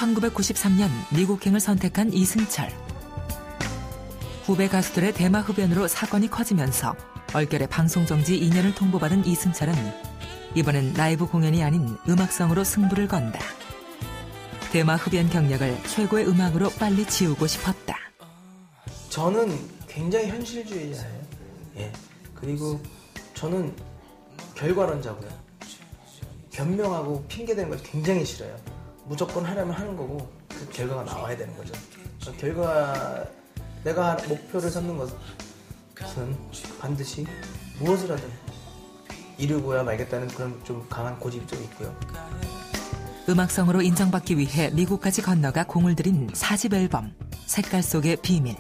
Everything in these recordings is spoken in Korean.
1993년 미국행을 선택한 이승철. 후배 가수들의 대마 흡연으로 사건이 커지면서 얼결에 방송정지 2년을 통보받은 이승철은 이번엔 라이브 공연이 아닌 음악성으로 승부를 건다. 대마 흡연 경력을 최고의 음악으로 빨리 지우고 싶었다. 저는 굉장히 현실주의자예요. 예. 그리고 저는 결과론자고요. 변명하고 핑계대는 걸 굉장히 싫어요. 무조건 하려면 하는 거고 그 결과가 나와야 되는 거죠. 내가 목표를 삼는 것은 반드시 무엇을 하든 이루고야 말겠다는 그런 좀 강한 고집이 좀 있고요. 음악성으로 인정받기 위해 미국까지 건너가 공을 들인 4집 앨범 색깔 속의 비밀.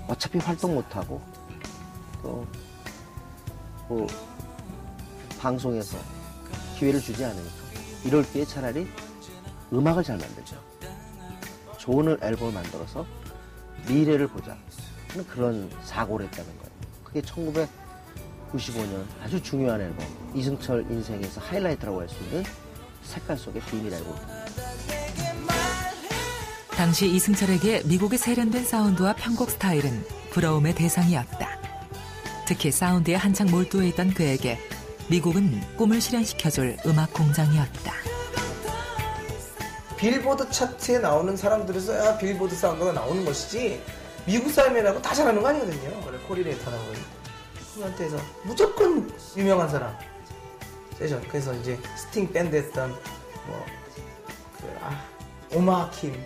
어차피 활동 못하고 또 방송에서 기회를 주지 않으니까 이럴 때에 차라리 음악을 잘 만들자. 좋은 앨범을 만들어서 미래를 보자 하는 그런 사고를 했다는 거예요. 그게 1995년 아주 중요한 앨범, 이승철 인생에서 하이라이트라고 할 수 있는 색깔 속의 비밀 앨범입니다. 당시 이승철에게 미국의 세련된 사운드와 편곡 스타일은 부러움의 대상이었다. 특히 사운드에 한창 몰두해 있던 그에게 미국은 꿈을 실현시켜줄 음악 공장이었다. 빌보드 차트에 나오는 사람들에서야 빌보드 사운드가 나오는 것이지 미국 사람이라고 다 잘하는 거 아니거든요. 원래 코리레이터라고 그한테서 무조건 유명한 사람 세션. 그래서 이제 스팅 밴드 했던 오마킴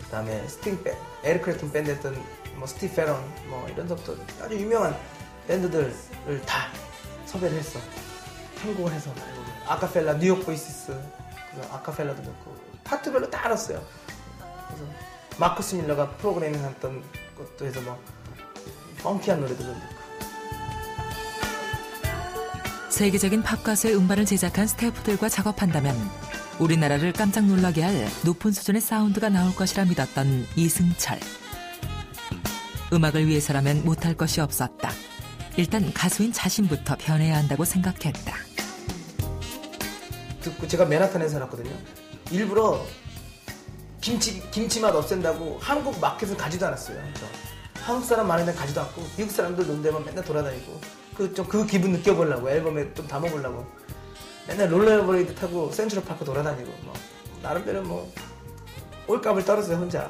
그다음에 스팅 밴드 에릭 클랩튼 밴드 했던 스티브 페런 이런 것도 아주 유명한 밴드들을 다 섭외를 했어. 편곡을 해서 아카펠라 뉴욕 보이시스 아카펠라도 넣고 파트별로 다 알았어요. 그래서 마커스 밀러가 프로그래밍 했던 것도 해서 펑키한 노래도 좀 넣고. 세계적인 팝 가수의 음반을 제작한 스태프들과 작업한다면 우리나라를 깜짝 놀라게 할 높은 수준의 사운드가 나올 것이라 믿었던 이승철. 음악을 위해서라면 못할 것이 없었다. 일단 가수인 자신부터 변해야 한다고 생각했다. 제가 맨하탄에 살았거든요. 일부러 김치맛 없앤다고 한국 마켓을 가지도 않았어요. 한국 사람 많은 데 가지도 않고 미국 사람들 논 데만 맨날 돌아다니고 그 기분 느껴보려고 앨범에 좀 담아보려고 맨날 롤러브레이드 타고 센트럴파크 돌아다니고 나름대로 올값을 떨었어요. 혼자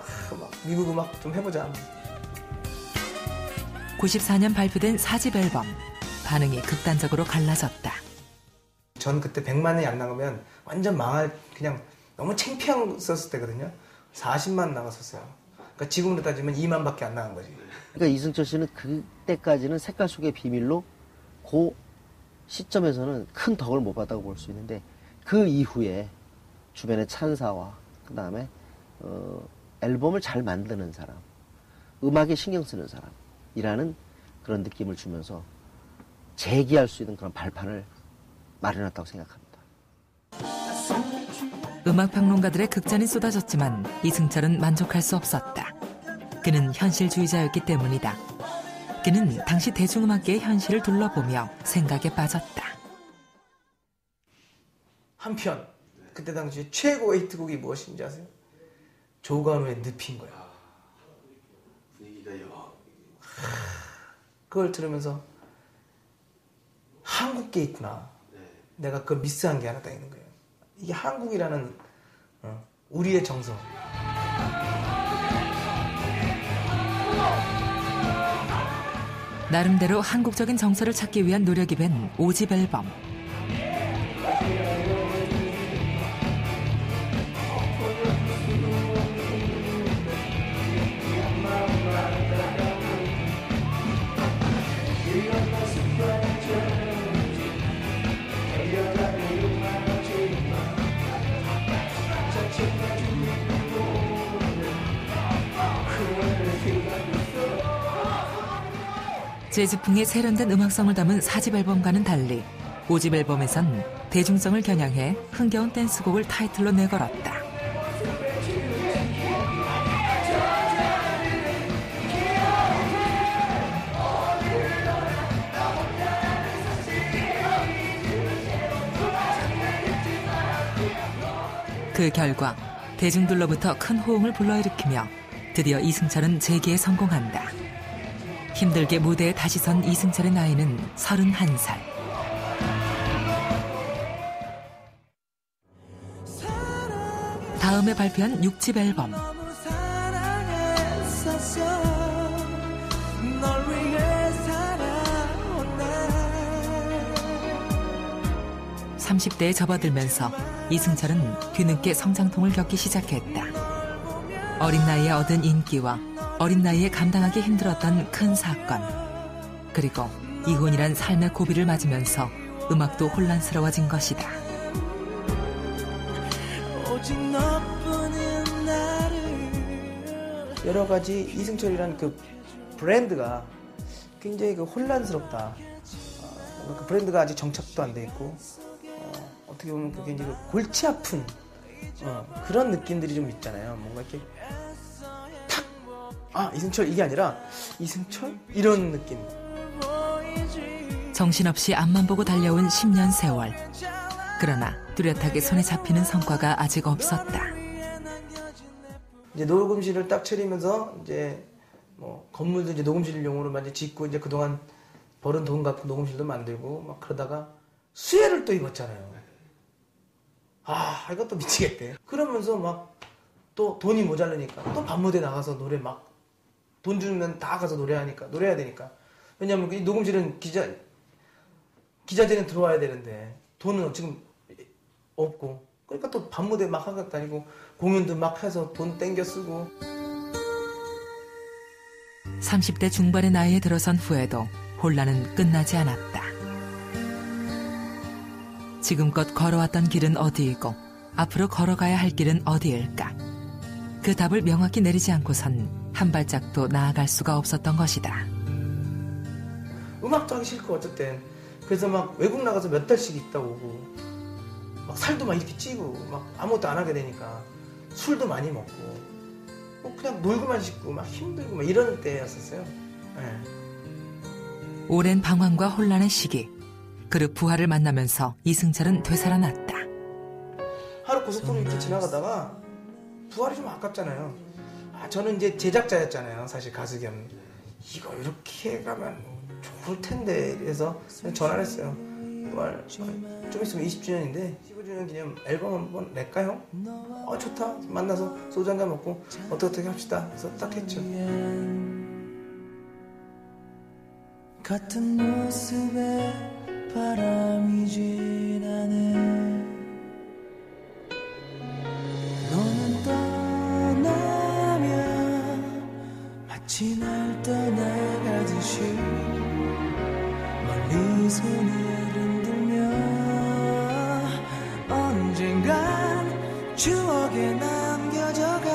미국 음악 좀 해보자. 94년 발표된 4집 앨범. 반응이 극단적으로 갈라졌다. 전 그때 100만이 안 나가면 완전 그냥 너무 창피했었을 때거든요. 40만 나갔었어요. 그러니까 지금으로 따지면 2만밖에 안 나간 거지. 그러니까 이승철 씨는 그때까지는 색깔 속의 비밀로 그 시점에서는 큰 덕을 못 받았다고 볼 수 있는데 그 이후에 주변의 찬사와 그 다음에 앨범을 잘 만드는 사람, 음악에 신경 쓰는 사람이라는 그런 느낌을 주면서 재기할 수 있는 그런 발판을 마련했다고 생각합니다. 음악평론가들의 극찬이 쏟아졌지만 이승철은 만족할 수 없었다. 그는 현실주의자였기 때문이다. 그는 당시 대중음악계의 현실을 둘러보며 생각에 빠졌다. 한편 그때 당시 최고의 히트곡이 무엇인지 아세요? 조관우의 늪인 거야. 분위기가요. 그걸 들으면서 한국계 있구나. 내가 그걸 미스한 게 하나 딱 있는 거예요. 이게 한국이라는 우리의 정서. 나름대로 한국적인 정서를 찾기 위한 노력이 된 5집 앨범. 재즈풍의 세련된 음악성을 담은 4집 앨범과는 달리 5집 앨범에선 대중성을 겨냥해 흥겨운 댄스곡을 타이틀로 내걸었다. 그 결과 대중들로부터 큰 호응을 불러일으키며 드디어 이승철은 재기에 성공한다. 힘들게 무대에 다시 선 이승철의 나이는 31살. 다음에 발표한 6집 앨범. 30대에 접어들면서 이승철은 뒤늦게 성장통을 겪기 시작했다. 어린 나이에 얻은 인기와 어린 나이에 감당하기 힘들었던 큰 사건, 그리고 이혼이란 삶의 고비를 맞으면서 음악도 혼란스러워진 것이다. 여러 가지 이승철이라는 그 브랜드가 굉장히 혼란스럽다. 그 브랜드가 아직 정착도 안 돼 있고, 어떻게 보면 굉장히 골치 아픈 그런 느낌들이 좀 있잖아요. 뭔가 이렇게 탁, 이승철 이게 아니라 이승철 이런 느낌. 정신없이 앞만 보고 달려온 10년 세월. 그러나 뚜렷하게 손에 잡히는 성과가 아직 없었다. 이제 녹음실을 딱 차리면서 이제 뭐 건물도 이제 녹음실용으로만 이제 짓고 이제 그동안 벌은 돈 갖고 녹음실도 만들고 막 그러다가 수혜를 또 입었잖아요. 이것도 미치겠대. 그러면서 막 또 돈이 모자르니까 또 밤무대 나가서 노래 막 돈 주면 다 가서 노래해야 되니까. 왜냐면 이 녹음실은 기자들은 들어와야 되는데 돈은 지금 없고, 그러니까 또 밤무대 막 하고 다니고 공연도 막 해서 돈 땡겨 쓰고. 30대 중반의 나이에 들어선 후에도 혼란은 끝나지 않았다. 지금껏 걸어왔던 길은 어디이고 앞으로 걸어가야 할 길은 어디일까? 그 답을 명확히 내리지 않고선 한 발짝도 나아갈 수가 없었던 것이다. 음악도 하기 싫고 어쨌든. 그래서 막 외국 나가서 몇 달씩 있다 오고 막 살도 막 이렇게 찌고 막 아무것도 안 하게 되니까 술도 많이 먹고 뭐 그냥 놀고만 싶고 막 힘들고 막 이런 때였었어요. 네. 오랜 방황과 혼란의 시기. 그룹 부활을 만나면서 이승철은 되살아났다. 하루 고속도로 이렇게 지나가다가 부활이 좀 아깝잖아요. 저는 이제 제작자였잖아요. 사실 가수 겸. 이거 이렇게 가면 좋을 텐데. 그래서 전화를 했어요. 부활 좀 있으면 20주년인데 15주년 기념 앨범 한번 낼까요? 좋다. 만나서 소주 한잔 먹고 어떻게 합시다. 그래서 딱 했죠. 같은 모습에 바람이 지나네. 너는 떠나면 마치 날 떠나가듯이 멀리 손을 흔들며 언젠간 추억에 남겨져 갈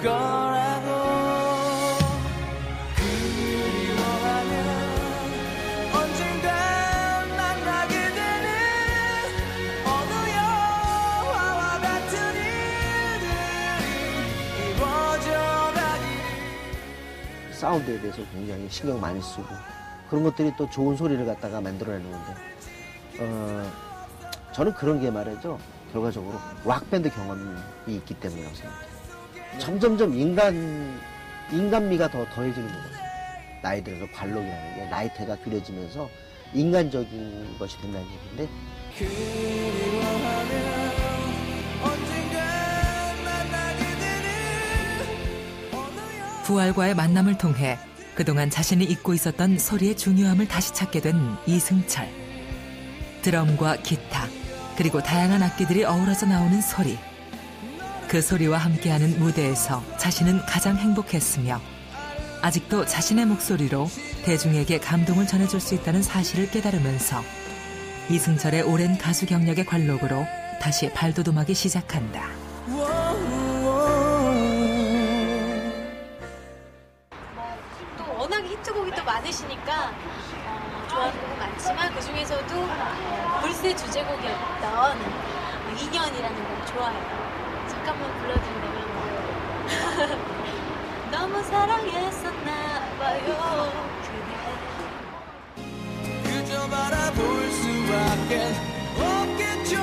거라고. 사운드에 대해서 굉장히 신경 많이 쓰고 그런 것들이 또 좋은 소리를 갖다가 만들어내는 건데 저는 그런 게 말이죠. 결과적으로 락밴드 경험이 있기 때문이라고 생각해요. 점점점 인간미가 더 더해지는 거죠. 나이 들어서 관록이라는 게 나이테가 그려지면서 인간적인 것이 된다는 얘기인데 부활과의 만남을 통해 그동안 자신이 잊고 있었던 소리의 중요함을 다시 찾게 된 이승철. 드럼과 기타, 그리고 다양한 악기들이 어우러져 나오는 소리. 그 소리와 함께하는 무대에서 자신은 가장 행복했으며 아직도 자신의 목소리로 대중에게 감동을 전해줄 수 있다는 사실을 깨달으면서 이승철의 오랜 가수 경력의 관록으로 다시 발돋움하기 시작한다. 워낙 히트곡이 또 많으시니까 좋아하는 곡은 많지만 그중에서도 불새 주제곡이었던 인연이라는 곡 좋아해요. 잠깐만 불러드린다면 너무 사랑했었나 봐요 그대. 그저 바라볼 수밖에 없겠죠.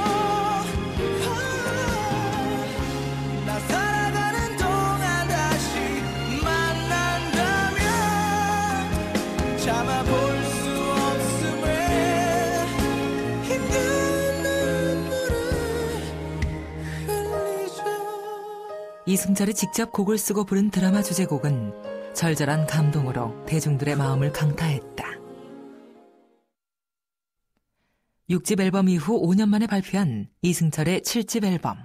이승철이 직접 곡을 쓰고 부른 드라마 주제곡은 절절한 감동으로 대중들의 마음을 강타했다. 6집 앨범 이후 5년 만에 발표한 이승철의 7집 앨범.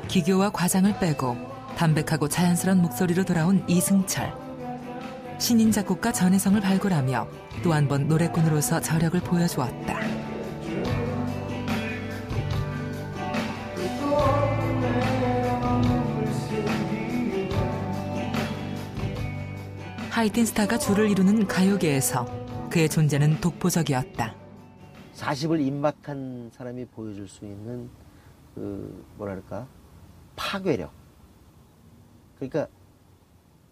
기교와 과장을 빼고 담백하고 자연스러운 목소리로 돌아온 이승철. 신인 작곡가 전혜성을 발굴하며 또 한 번 노래꾼으로서 저력을 보여주었다. 하이틴 스타가 줄을 이루는 가요계에서 그의 존재는 독보적이었다. 40을 임박한 사람이 보여줄 수 있는 뭐랄까 파괴력. 그러니까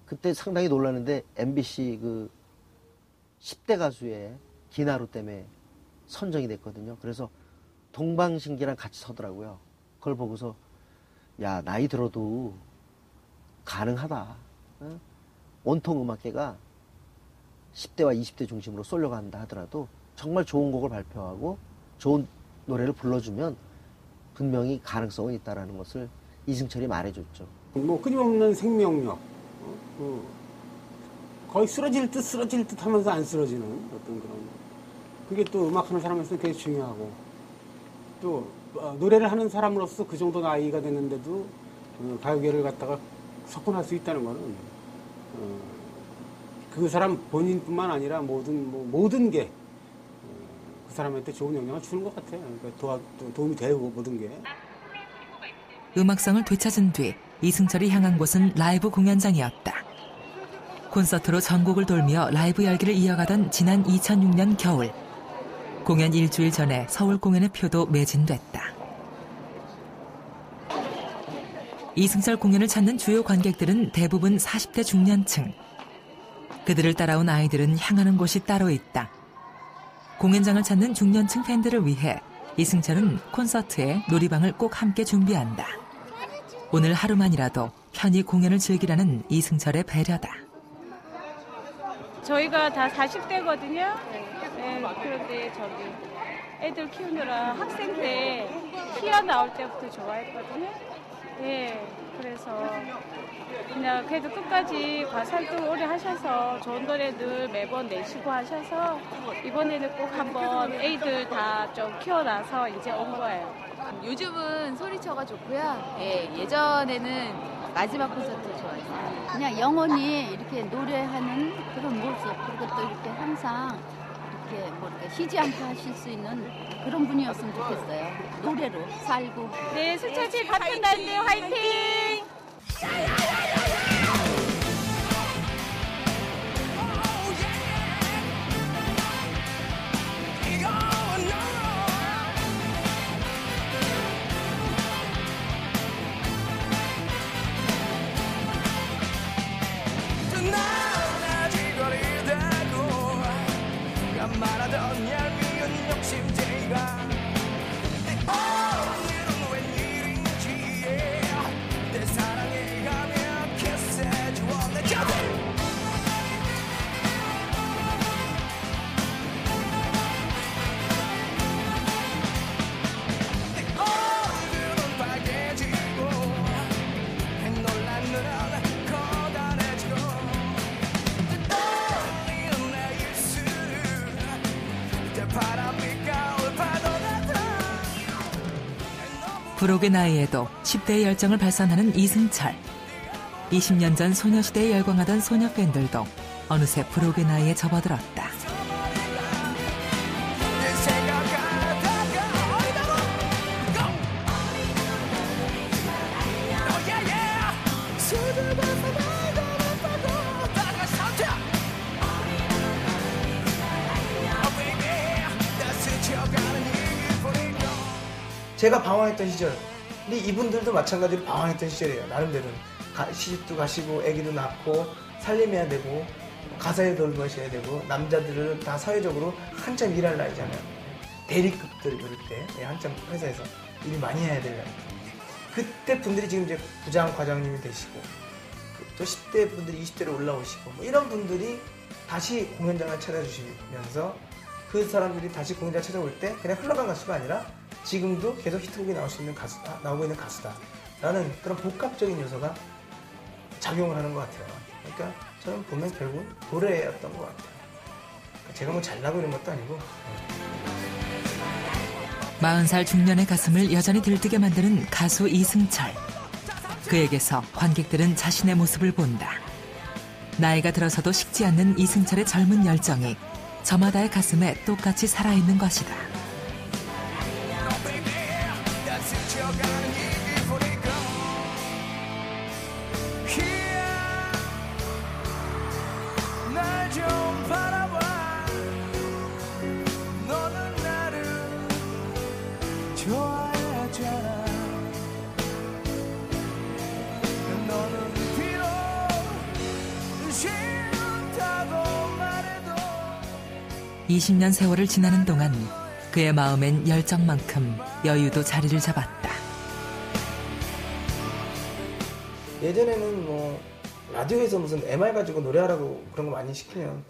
그때 상당히 놀랐는데 MBC 10대 가수의 기나루 때문에 선정이 됐거든요. 그래서 동방신기랑 같이 서더라고요. 그걸 보고서 야, 나이 들어도 가능하다. 어? 온통 음악계가 10대와 20대 중심으로 쏠려간다 하더라도 정말 좋은 곡을 발표하고 좋은 노래를 불러주면 분명히 가능성은 있다라는 것을 이승철이 말해줬죠. 뭐 끊임없는 생명력, 거의 쓰러질 듯 하면서 안 쓰러지는 어떤 그런, 그게 또 음악하는 사람으로서 되게 중요하고, 또 노래를 하는 사람으로서 그 정도 나이가 됐는데도 가요계를 갖다가 석권할 수 있다는 거는 그 사람 본인뿐만 아니라 모든 게 그 사람한테 좋은 영향을 주는 것 같아요. 그러니까 도움이 되고 모든 게. 음악성을 되찾은 뒤 이승철이 향한 곳은 라이브 공연장이었다. 콘서트로 전국을 돌며 라이브 열기를 이어가던 지난 2006년 겨울. 공연 일주일 전에 서울 공연의 표도 매진됐다. 이승철 공연을 찾는 주요 관객들은 대부분 40대 중년층. 그들을 따라온 아이들은 향하는 곳이 따로 있다. 공연장을 찾는 중년층 팬들을 위해 이승철은 콘서트에 놀이방을 꼭 함께 준비한다. 오늘 하루만이라도 편히 공연을 즐기라는 이승철의 배려다. 저희가 다 40대거든요. 네, 그런데 애들 키우느라 학생 때 피아 나올 때부터 좋아했거든요. 네, 그래서 그냥 그래도 끝까지 가수활동 오래 하셔서 좋은 노래들 매번 내시고 하셔서 이번에는 꼭 한번 애들 다 좀 키워놔서 이제 온 거예요. 요즘은 소리쳐가 좋고요. 예전에는 마지막 콘서트 좋아했어요. 그냥 영원히 이렇게 노래하는 그런 모습, 그리고 또 이렇게 항상 이렇게 쉬지 않고 하실 수 있는 그런 분이었으면 좋겠어요. 노래로 살고. 네, 수철씨 같은 날인데 화이팅! 말하던 얄미운 욕심쟁이가 오늘은 웬일인지 내 사랑에 가며 키스해주어 내 곁에 내 얼굴은 빨개지고 놀란 눈은 커다래지고 떨리는 내 입술을 불혹의 나이에도 10대의 열정을 발산하는 이승철. 20년 전 소녀시대에 열광하던 소녀 팬들도 어느새 불혹의 나이에 접어들었다. 제가 방황했던 시절, 근데 이분들도 마찬가지로 방황했던 시절이에요. 나름대로는 시집도 가시고 아기도 낳고 살림해야 되고 가사에 돌보셔야 되고 남자들은 다 사회적으로 한참 일할 나이잖아요. 대리급들 이럴 때 한참 회사에서 일 많이 해야 되려고 그때 분들이 지금 이제 부장 과장님이 되시고 또 10대 분들이 20대로 올라오시고 뭐 이런 분들이 다시 공연장을 찾아주시면서 그 사람들이 다시 공연장 찾아올 때 그냥 흘러간 가수가 아니라 지금도 계속 히트곡이 나올 수 있는 가수다, 나오고 있는 가수다라는 그런 복합적인 요소가 작용을 하는 것 같아요. 그러니까 저는 보면 결국은 노래였던 것 같아요. 그러니까 제가 뭐 잘나고 이런 것도 아니고 40살 중년의 가슴을 여전히 들뜨게 만드는 가수 이승철. 그에게서 관객들은 자신의 모습을 본다. 나이가 들어서도 식지 않는 이승철의 젊은 열정이 저마다의 가슴에 똑같이 살아있는 것이다. 좋아하잖아. 너는 비록 싫다고 말해도 20년 세월을 지나는 동안 그의 마음엔 열정만큼 여유도 자리를 잡았다. 예전에는 뭐 라디오에서 무슨 MR 가지고 노래하라고 그런 거 많이 시키면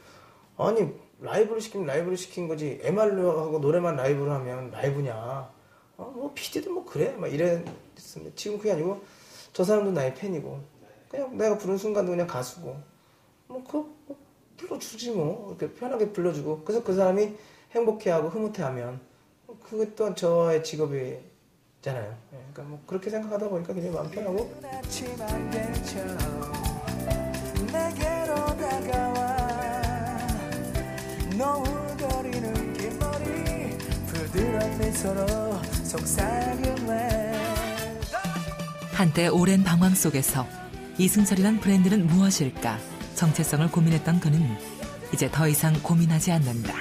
아니 라이브를 시키면 라이브를 시킨 거지 MR로 하고 노래만 라이브로 하면 라이브냐 뭐 PD도 뭐 그래 막 이랬습니다. 지금 그게 아니고 저 사람도 나의 팬이고 그냥 내가 부른 순간도 그냥 가수고 뭐 그거 불러주지 뭐 이렇게 편하게 불러주고 그래서 그 사람이 행복해하고 흐뭇해하면 그게 또한 저의 직업이잖아요. 그러니까 뭐 그렇게 생각하다 보니까 굉장히 마음 편하고 내게로 다가와 너울거리는 긴 머리 부드러운 미소로 속삭임해 한때 오랜 방황 속에서 이승철이란 브랜드는 무엇일까 정체성을 고민했던 그는 이제 더 이상 고민하지 않는다.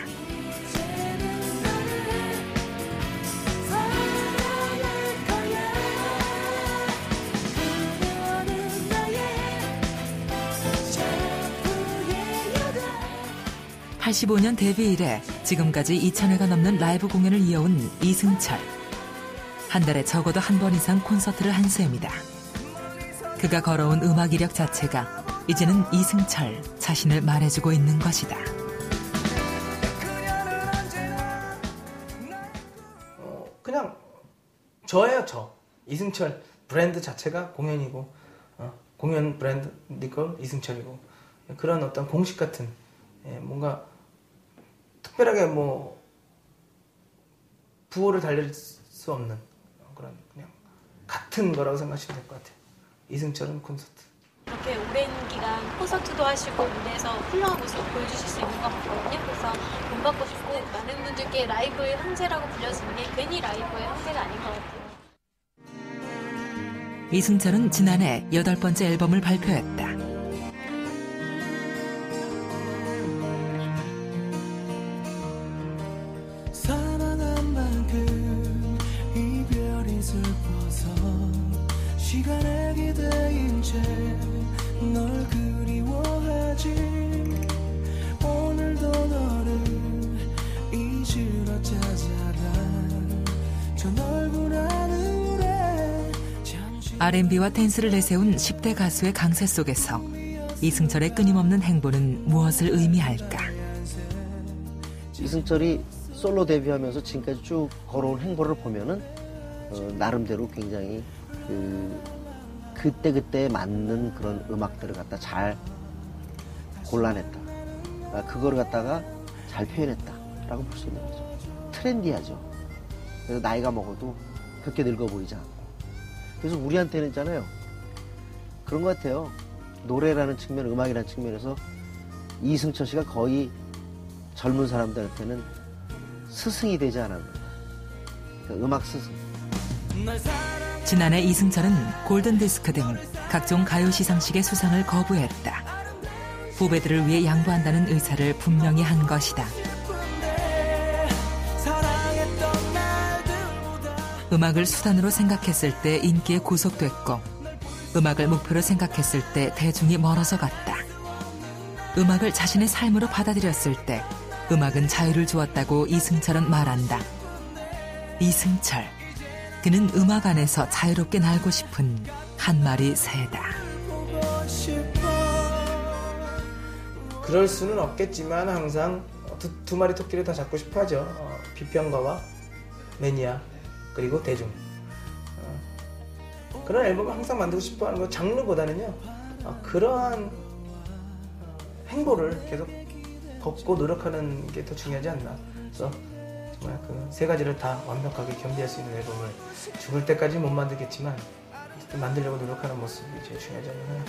(85년) 데뷔 이래 지금까지 2,000회가 넘는 라이브 공연을 이어온 이승철. 한 달에 적어도 한 번 이상 콘서트를 한 셈이다. 그가 걸어온 음악 이력 자체가 이제는 이승철 자신을 말해주고 있는 것이다. 그냥 저예요. 저 이승철 브랜드 자체가 공연이고 공연 브랜드 니걸 이승철이고 그런 어떤 공식 같은 뭔가 특별하게 뭐 부호를 달릴 수 없는 그런 그냥 같은 거라고 생각하시면 될 것 같아요. 이승철은 콘서트. 이렇게 오랜 기간 콘서트도 하시고 무대에서 훌륭한 모습을 보여주실 수 있는 것 같거든요. 그래서 본받고 싶고 많은 분들께 라이브의 황제라고 불려지는 게 괜히 라이브의 황제가 아닌 것 같아요. 이승철은 지난해 8번째 앨범을 발표했다. 사랑한 만큼 이별이 슬퍼서 시간에 기대인 채 널 그리워하지 오늘도 너를 잊으러 찾아가 저 넓은 하늘에 R&B와 댄스를 내세운 10대 가수의 강세 속에서 이승철의 끊임없는 행보는 무엇을 의미할까? 이승철이 솔로 데뷔하면서 지금까지 쭉 걸어온 행보를 보면은 나름대로 굉장히 그때그때에 맞는 그런 음악들을 갖다 잘 골라냈다. 그거를 갖다가 잘 표현했다라고 볼 수 있는 거죠. 트렌디하죠. 그래서 나이가 먹어도 그렇게 늙어 보이지 않고. 그래서 우리한테는 있잖아요. 그런 것 같아요. 노래라는 측면, 음악이라는 측면에서 이승철 씨가 거의 젊은 사람들한테는 스승이 되지 않았나. 그러니까 음악 스승. 지난해 이승철은 골든디스크 등 각종 가요 시상식의 수상을 거부했다. 후배들을 위해 양보한다는 의사를 분명히 한 것이다. 음악을 수단으로 생각했을 때 인기에 구속됐고 음악을 목표로 생각했을 때 대중이 멀어져 갔다. 음악을 자신의 삶으로 받아들였을 때 음악은 자유를 주었다고 이승철은 말한다. 이승철. 그는 음악 안에서 자유롭게 날고 싶은 한 마리 새다. 그럴 수는 없겠지만 항상 두 마리 토끼를 다 잡고 싶어 하죠. 비평가와 매니아 그리고 대중. 그런 앨범을 항상 만들고 싶어 하는 거 장르보다는요. 그러한 행보를 계속 걷고 노력하는 게 더 중요하지 않나. 그래서 정말 그 세 가지를 다 완벽하게 겸비할 수 있는 앨범을 죽을 때까지 못 만들겠지만 만들려고 노력하는 모습이 제일 중요하지 않나.